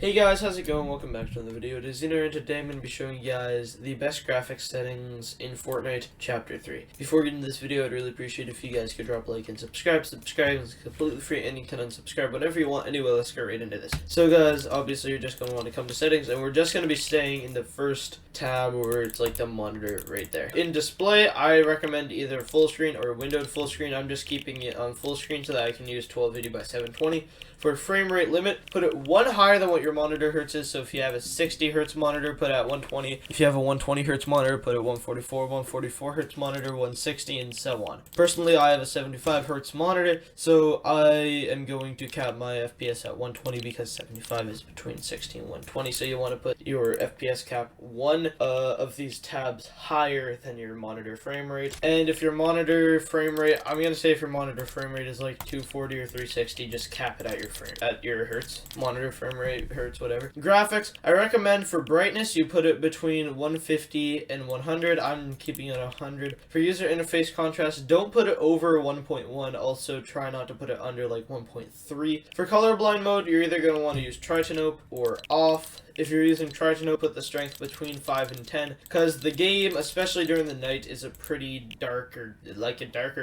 Hey guys, how's it going? Welcome back to another video. It is Zeno, and today I'm going to be showing you guys the best graphics settings in Fortnite Chapter 3. Before getting into this video, I'd really appreciate if you guys could drop a like and subscribe. Subscribe is completely free and you can unsubscribe whenever you want. Anyway, let's get right into this. So guys, obviously you're just going to want to come to settings, and we're just going to be staying in the first tab where it's like the monitor right there. In display, I recommend either full screen or windowed full screen. I'm just keeping it on full screen so that I can use 1280 by 720. For frame rate limit, put it one higher than what your monitor hertz is. So if you have a 60 hertz monitor, put it at 120. If you have a 120 hertz monitor, put it 144 hertz monitor, 160, and so on. Personally, I have a 75 hertz monitor, so I am going to cap my FPS at 120 because 75 is between 60 and 120. So you want to put your FPS cap one of these tabs higher than your monitor frame rate. And if your monitor frame rate, I'm gonna say if your monitor frame rate is like 240 or 360, just cap it at your hertz, monitor frame rate, hertz, whatever. Graphics, I recommend for brightness you put it between 150 and 100. I'm keeping it 100. For user interface contrast, don't put it over 1.1. Also try not to put it under like 1.3. For colorblind mode, you're either going to want to use Tritanope or off. If you're using Tritanope, put the strength between 5 and 10, because the game, especially during the night, is a pretty darker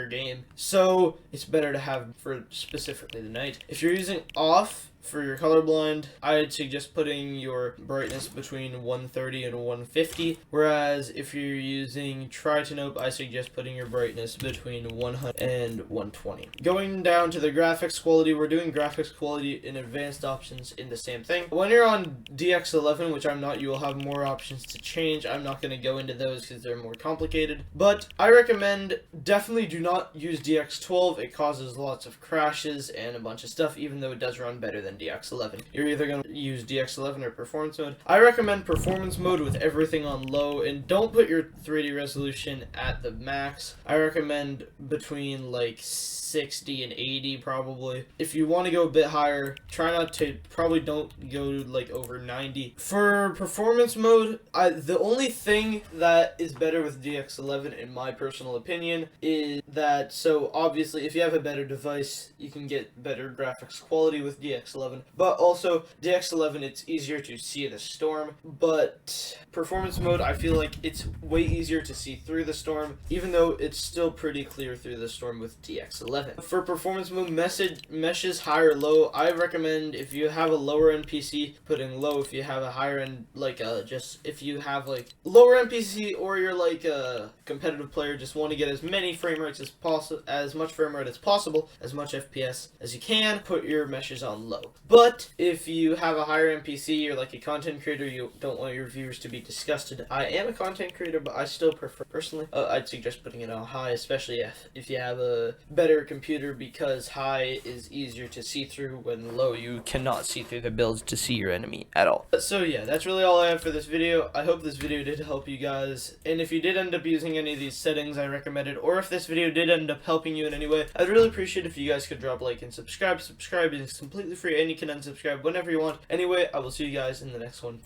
game. So it's better to have for specifically the night. If you're using off for your colorblind, I'd suggest putting your brightness between 130 and 150. Whereas if you're using Tritanope, I suggest putting your brightness between 100 and 120. Going down to the graphics quality, we're doing graphics quality in advanced options in the same thing. When you're on DX11, which I'm not, you will have more options to change. I'm not going to go into those because they're more complicated. But I recommend definitely do not use DX12. It causes lots of crashes and a bunch of stuff, even though it does run better than DX11. You're either going to use DX11 or performance mode. I recommend performance mode with everything on low, and don't put your 3D resolution at the max. I recommend between like 60 and 80 probably. If you want to go a bit higher, try not to, probably don't go like over 90. For performance mode, the only thing that is better with DX11 in my personal opinion is that, so obviously if you have a better device, you can get better graphics quality with DX11. But also, DX11, it's easier to see the storm, but performance mode, I feel like it's way easier to see through the storm, even though it's still pretty clear through the storm with DX11. For performance mode, meshes high or low, I recommend if you have a lower end PC, putting low. If you have a higher end, like if you have like lower end PC, or you're like a competitive player, just want to get as many frame rates as possible, as much frame rate as possible, as much FPS as you can, put your meshes on low. But if you have a higher end PC, you're like a content creator, you don't want your viewers to be disgusted. I am a content creator, but I still prefer, personally, I'd suggest putting it on high, especially if you have a better computer, because high is easier to see through, when low you cannot see through the builds to see your enemy at all. So yeah, that's really all I have for this video. I hope this video did help you guys, and if you did end up using any of these settings I recommended, or if this video did end up helping you in any way, I'd really appreciate if you guys could drop a like and subscribe. Subscribe is completely free, and you can unsubscribe whenever you want. Anyway, I will see you guys in the next one.